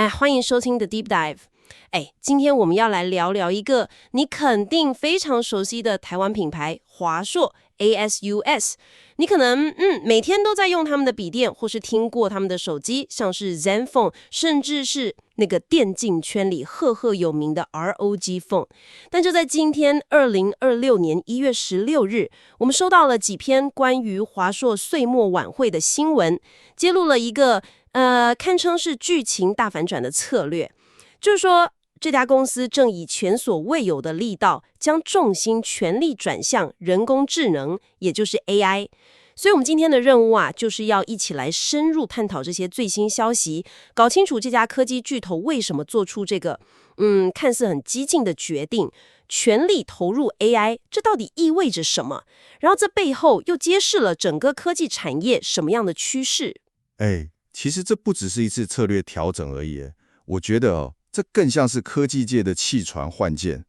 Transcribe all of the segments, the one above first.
欢迎收听 The Deep Dive。今天我们要来聊聊一个你肯定非常熟悉的台湾品牌华硕 ASUS。你可能每天都在用他们的笔电，或是听过他们的手机，像是 Zenfone， 甚至是那个电竞圈里赫赫有名的 ROG Phone。但就在今天2026年1月16日，我们收到了几篇关于华硕岁末晚会的新闻，揭露了一个堪称是剧情大反转的策略，就是说这家公司正以前所未有的力道，将重心全力转向人工智能，也就是 AI。所以我们今天的任务就是要一起来深入探讨这些最新消息，搞清楚这家科技巨头为什么做出这个看似很激进的决定，全力投入 AI， 这到底意味着什么？然后这背后又揭示了整个科技产业什么样的趋势？其实这不只是一次策略调整而已，我觉得这更像是科技界的弃船换剑。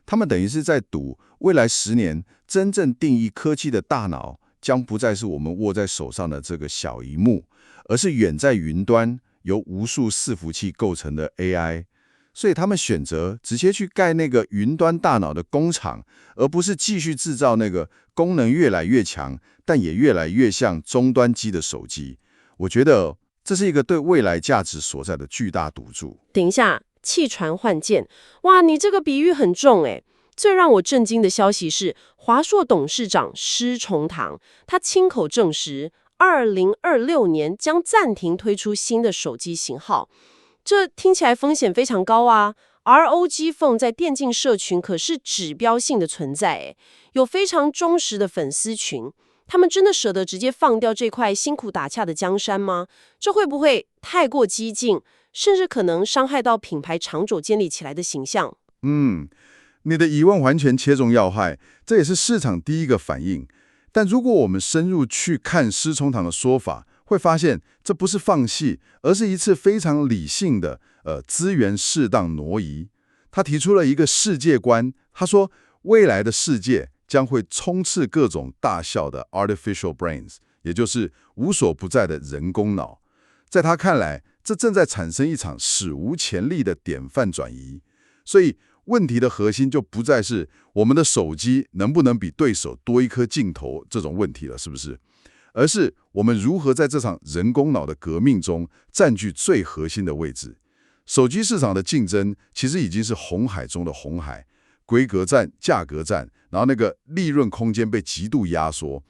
他们等于是在赌未来10年真正定义科技的大脑将不再是我们握在手上的这个小萤幕，而是远在云端由无数伺服器构成的 AI。所以他们选择直接去盖那个云端大脑的工厂，而不是继续制造那个功能越来越强但也越来越像终端机的手机。我觉得这是一个对未来价值所在的巨大赌注。等一下，弃船换剑，哇，你这个比喻很重诶。最让我震惊的消息是，华硕董事长施崇棠他亲口证实，2026年将暂停推出新的手机型号。这听起来风险非常高啊。ROG Phone 在电竞社群可是指标性的存在诶，有非常忠实的粉丝群。他们真的舍得直接放掉这块辛苦打洽的江山吗？这会不会太过激进，甚至可能伤害到品牌长久建立起来的形象？你的疑问完全切中要害，这也是市场第一个反应。但如果我们深入去看施崇棠的说法，会发现这不是放弃，而是一次非常理性的资源适当挪移。他提出了一个世界观，他说未来的世界将会充斥各种大小的 artificial brains， 也就是无所不在的人工脑。在他看来，这正在产生一场史无前例的典范转移。所以问题的核心就不再是我们的手机能不能比对手多一颗镜头这种问题了，是不是？而是我们如何在这场人工脑的革命中占据最核心的位置。手机市场的竞争其实已经是红海中的红海，规格战、价格战，然后那个利润空间被极度压缩，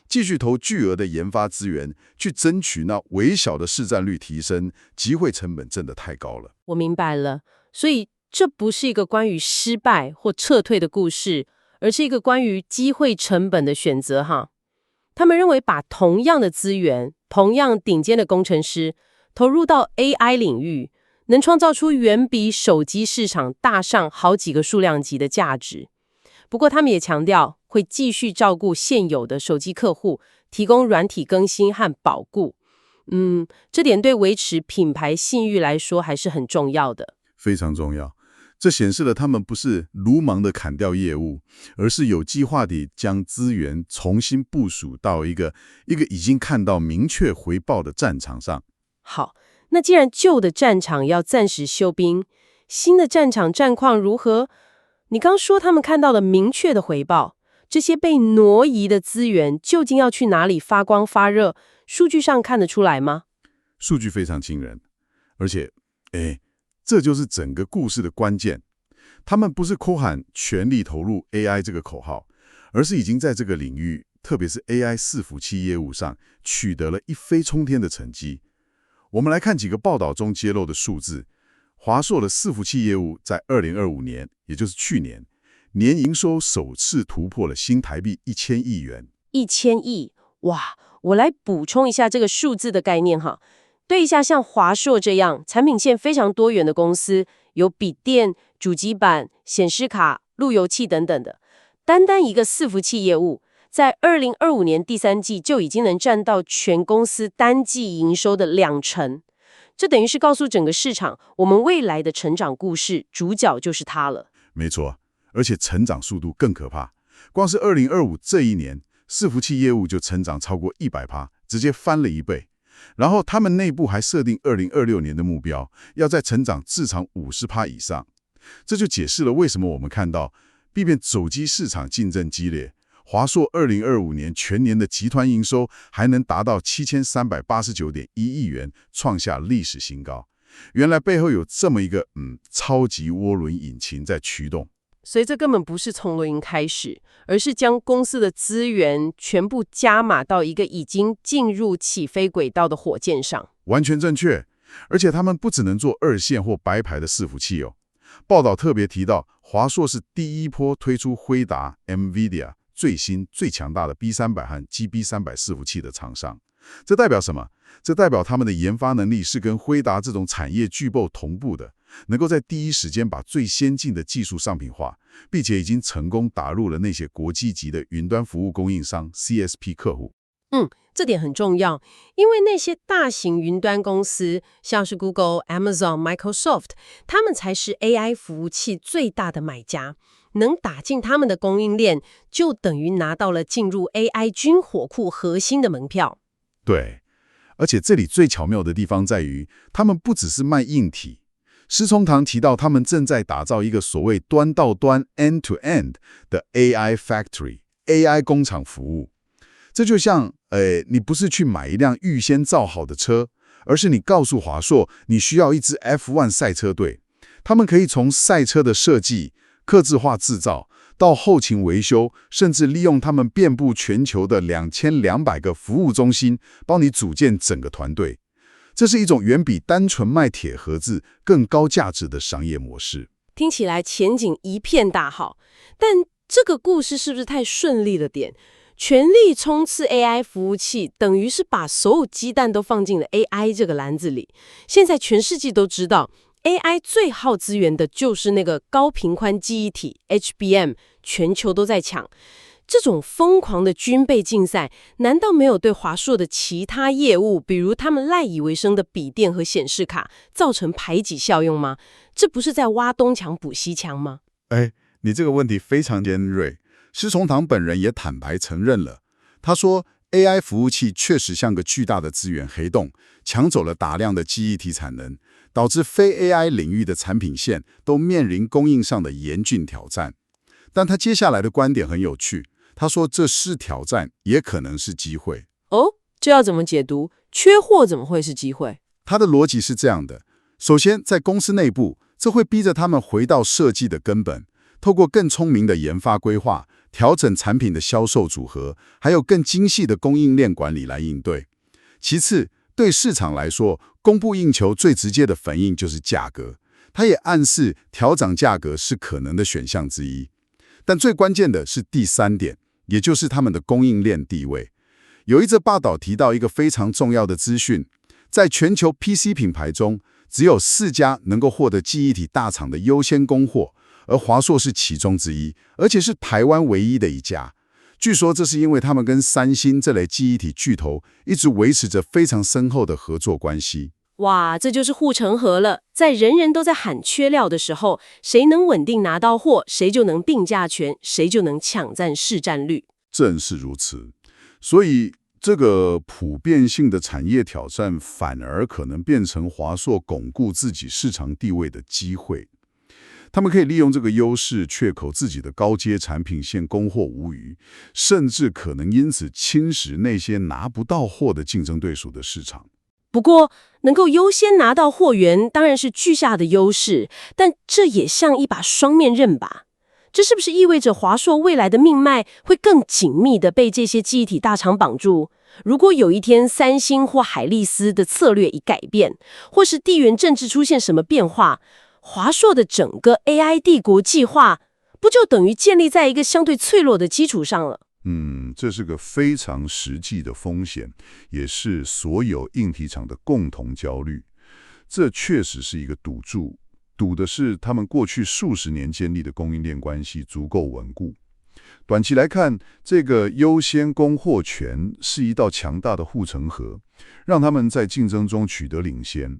继续投巨额的研发资源去争取那微小的市占率提升，机会成本真的太高了。我明白了，所以这不是一个关于失败或撤退的故事，而是一个关于机会成本的选择哈。他们认为把同样的资源、同样顶尖的工程师投入到 AI 领域，能创造出远比手机市场大上好几个数量级的价值。不过他们也强调会继续照顾现有的手机客户，提供软体更新和保固。这点对维持品牌信誉来说还是很重要的。非常重要。这显示了他们不是鲁莽的砍掉业务，而是有计划地将资源重新部署到一个已经看到明确回报的战场上。好，那既然旧的战场要暂时休兵，新的战场战况如何？你刚说他们看到了明确的回报，这些被挪移的资源究竟要去哪里发光发热？数据上看得出来吗？数据非常惊人，而且这就是整个故事的关键。他们不是哭喊全力投入 AI 这个口号，而是已经在这个领域，特别是 AI 伺服器业务上取得了一飞冲天的成绩。我们来看几个报道中揭露的数字。华硕的伺服器业务在2025年，也就是去年，年营收首次突破了新台币1000亿元。1000亿，哇！我来补充一下这个数字的概念哈。对一下像华硕这样产品线非常多元的公司，有笔电、主机板、显示卡、路由器等等的，单单一个伺服器业务，在2025年第3季就已经能占到全公司单季营收的20%。这等于是告诉整个市场，我们未来的成长故事主角就是它了。没错，而且成长速度更可怕。光是2025这一年，伺服器业务就成长超过100%，直接翻了1倍。然后他们内部还设定2026年的目标，要在成长至少50%以上。这就解释了为什么我们看到，即便手机市场竞争激烈，华硕2025年全年的集团营收还能达到7389.1亿元，创下历史新高。原来背后有这么一个超级涡轮引擎在驱动。所以这根本不是从零开始，而是将公司的资源全部加码到一个已经进入起飞轨道的火箭上。完全正确。而且他们不只能做二线或白牌的伺服器哦。报道特别提到，华硕是第一波推出辉达、NVIDIA 最新最强大的 B300 和 GB300 伺服器的厂商。这代表什么？这代表他们的研发能力是跟辉达这种产业巨擘同步的，能够在第一时间把最先进的技术商品化，并且已经成功打入了那些国际级的云端服务供应商 CSP 客户。这点很重要，因为那些大型云端公司，像是 Google、Amazon、Microsoft， 他们才是 AI 服务器最大的买家。能打进他们的供应链，就等于拿到了进入 AI 军火库核心的门票。对，而且这里最巧妙的地方在于，他们不只是卖硬体。施崇棠提到，他们正在打造一个所谓端到端 end-to-end 的 AI Factory、AI 工厂服务。这就像，你不是去买一辆预先造好的车，而是你告诉华硕，你需要一支 F1 赛车队。他们可以从赛车的设计、客制化制造，到后勤维修，甚至利用他们遍布全球的2200个服务中心，帮你组建整个团队。这是一种远比单纯卖铁盒子更高价值的商业模式。听起来前景一片大好，但这个故事是不是太顺利了点？全力冲刺 AI 服务器，等于是把所有鸡蛋都放进了 AI 这个篮子里。现在全世界都知道， AI 最耗资源的就是那个高频宽记忆体 HBM， 全球都在抢。这种疯狂的军备竞赛，难道没有对华硕的其他业务，比如他们赖以为生的笔电和显示卡，造成排挤效用吗？这不是在挖东墙补西墙吗？你这个问题非常尖锐。施崇棠本人也坦白承认了，他说 AI 服务器确实像个巨大的资源黑洞，抢走了大量的记忆体产能，导致非 AI 领域的产品线都面临供应上的严峻挑战。但他接下来的观点很有趣，他说这是挑战，也可能是机会。这要怎么解读？缺货怎么会是机会？他的逻辑是这样的：首先，在公司内部，这会逼着他们回到设计的根本，透过更聪明的研发规划，调整产品的销售组合，还有更精细的供应链管理来应对。其次，对市场来说，供不应求最直接的反应就是价格，它也暗示调涨价格是可能的选项之一。但最关键的是第三点，也就是他们的供应链地位。有一则报道提到一个非常重要的资讯，在全球 PC 品牌中，只有4家能够获得记忆体大厂的优先供货，而华硕是其中之一，而且是台湾唯一的一家。据说这是因为他们跟三星这类记忆体巨头一直维持着非常深厚的合作关系。哇，这就是护城河了。在人人都在喊缺料的时候，谁能稳定拿到货，谁就能定价权，谁就能抢占市占率。正是如此。所以这个普遍性的产业挑战，反而可能变成华硕巩固自己市场地位的机会。他们可以利用这个优势，确保自己的高阶产品线供货无虞，甚至可能因此侵蚀那些拿不到货的竞争对手的市场。不过，能够优先拿到货源当然是巨大的优势，但这也像一把双面刃吧？这是不是意味着华硕未来的命脉会更紧密地被这些记忆体大厂绑住？如果有一天三星或海力斯的策略一改变，或是地缘政治出现什么变化，华硕的整个 AI 帝国计划不就等于建立在一个相对脆弱的基础上了？这是个非常实际的风险，也是所有硬体厂的共同焦虑。这确实是一个赌注，赌的是他们过去数十年建立的供应链关系足够稳固。短期来看，这个优先供货权是一道强大的护城河，让他们在竞争中取得领先。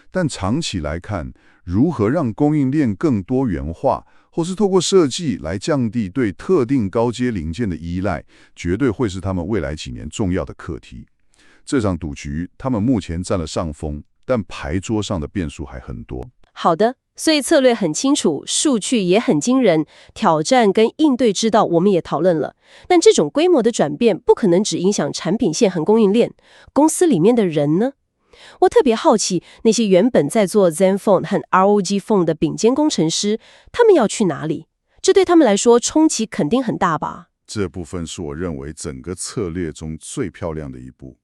但长期来看，如何让供应链更多元化，或是透过设计来降低对特定高阶零件的依赖，绝对会是他们未来几年重要的课题。这场赌局他们目前占了上风，但牌桌上的变数还很多。好的，所以策略很清楚，数据也很惊人，挑战跟应对之道我们也讨论了。但这种规模的转变不可能只影响产品线和供应链，公司里面的人呢？我特别好奇，那些原本在做 Zenfone 和 ROG Phone 的顶尖工程师，他们要去哪里？这对他们来说冲击肯定很大吧？这部分是我认为整个策略中最漂亮的一步。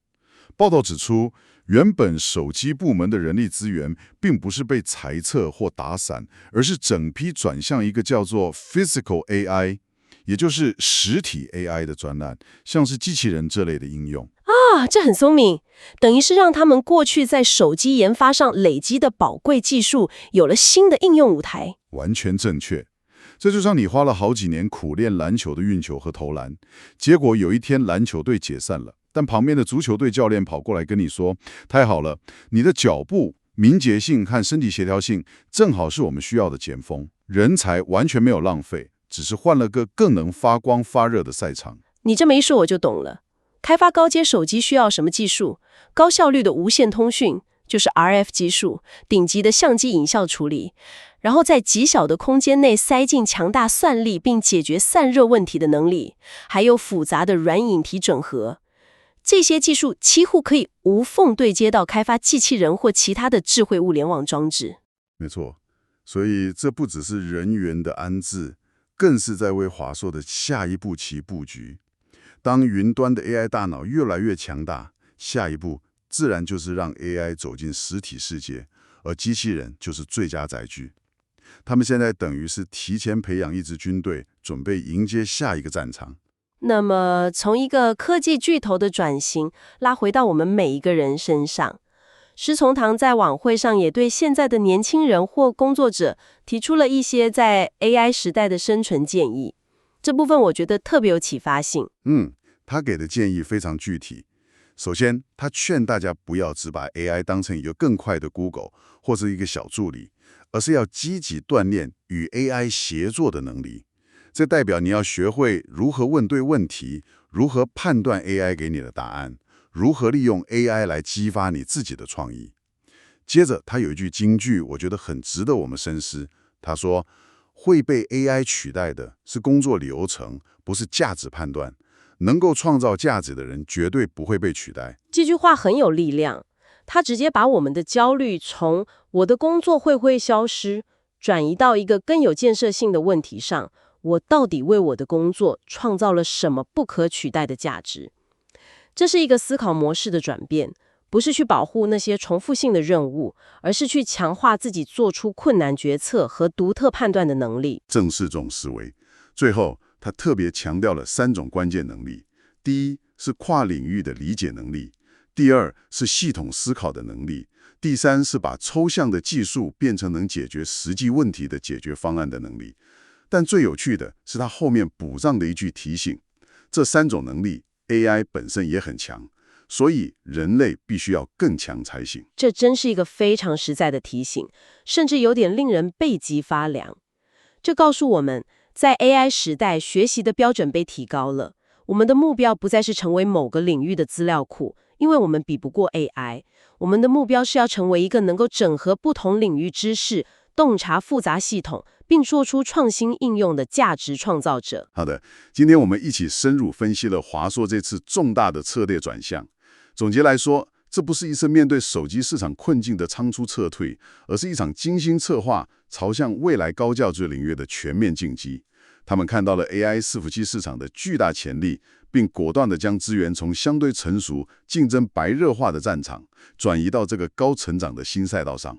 报道指出，原本手机部门的人力资源并不是被裁撤或打散，而是整批转向一个叫做 Physical AI， 也就是实体 AI 的专案，像是机器人这类的应用。啊，这很聪明，等于是让他们过去在手机研发上累积的宝贵技术有了新的应用舞台。完全正确。这就像你花了好几年苦练篮球的运球和投篮，结果有一天篮球队解散了，但旁边的足球队教练跑过来跟你说：“太好了，你的脚步、敏捷性和身体协调性正好是我们需要的前锋。”人才完全没有浪费，只是换了个更能发光发热的赛场。你这么一说我就懂了。开发高阶手机需要什么技术？高效率的无线通讯，就是 RF 技术，顶级的相机影像处理，然后在极小的空间内塞进强大算力并解决散热问题的能力，还有复杂的软硬体整合。这些技术几乎可以无缝对接到开发机器人或其他的智慧物联网装置。没错，所以这不只是人员的安置，更是在为华硕的下一步棋布局。当云端的 AI 大脑越来越强大，下一步自然就是让 AI 走进实体世界，而机器人就是最佳载具。他们现在等于是提前培养一支军队，准备迎接下一个战场。那么，从一个科技巨头的转型拉回到我们每一个人身上，施崇棠在晚会上也对现在的年轻人或工作者提出了一些在 AI 时代的生存建议。这部分我觉得特别有启发性。他给的建议非常具体。首先，他劝大家不要只把 AI 当成一个更快的 Google 或是一个小助理，而是要积极锻炼与 AI 协作的能力。这代表你要学会如何问对问题，如何判断 AI 给你的答案，如何利用 AI 来激发你自己的创意。接着，他有一句金句，我觉得很值得我们深思。他说，会被 AI 取代的是工作流程，不是价值判断。能够创造价值的人绝对不会被取代。这句话很有力量，他直接把我们的焦虑从我的工作会不会消失，转移到一个更有建设性的问题上，我到底为我的工作创造了什么不可取代的价值？这是一个思考模式的转变，不是去保护那些重复性的任务，而是去强化自己做出困难决策和独特判断的能力。正是这种思维。最后，他特别强调了3种关键能力：第一是跨领域的理解能力，第二是系统思考的能力，第三是把抽象的技术变成能解决实际问题的解决方案的能力。但最有趣的是他后面补上的一句提醒：这3种能力 AI 本身也很强，所以人类必须要更强才行。这真是一个非常实在的提醒，甚至有点令人背脊发凉。这告诉我们，在 AI 时代，学习的标准被提高了。我们的目标不再是成为某个领域的资料库，因为我们比不过 AI。我们的目标是要成为一个能够整合不同领域知识、洞察复杂系统，并做出创新应用的价值创造者。好的，今天我们一起深入分析了华硕这次重大的策略转向。总结来说，这不是一次面对手机市场困境的仓促撤退，而是一场精心策划朝向未来高价值领域的全面进击。他们看到了 AI 伺服器市场的巨大潜力，并果断地将资源从相对成熟、竞争白热化的战场，转移到这个高成长的新赛道上。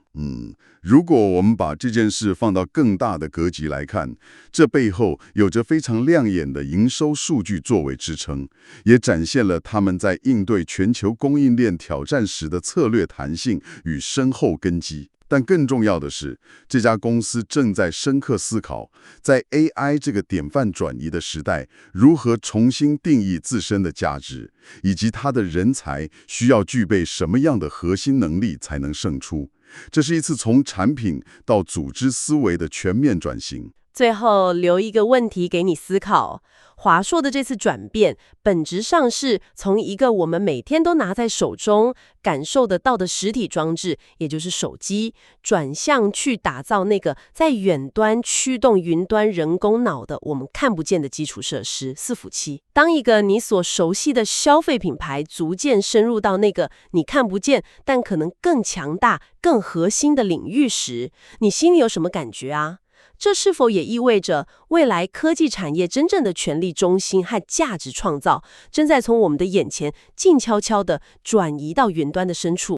如果我们把这件事放到更大的格局来看，这背后有着非常亮眼的营收数据作为支撑，也展现了他们在应对全球供应链挑战时的策略弹性与深厚根基。但更重要的是，这家公司正在深刻思考，在 AI 这个典范转移的时代，如何重新定义自身的价值，以及它的人才需要具备什么样的核心能力才能胜出。这是一次从产品到组织思维的全面转型。最后留一个问题给你思考。华硕的这次转变，本质上是从一个我们每天都拿在手中、感受得到的实体装置，也就是手机，转向去打造那个在远端驱动云端人工脑的我们看不见的基础设施——伺服器。当一个你所熟悉的消费品牌逐渐深入到那个你看不见但可能更强大、更核心的领域时，你心里有什么感觉啊？这是否也意味着未来科技产业真正的权力中心和价值创造，正在从我们的眼前静悄悄地转移到云端的深处？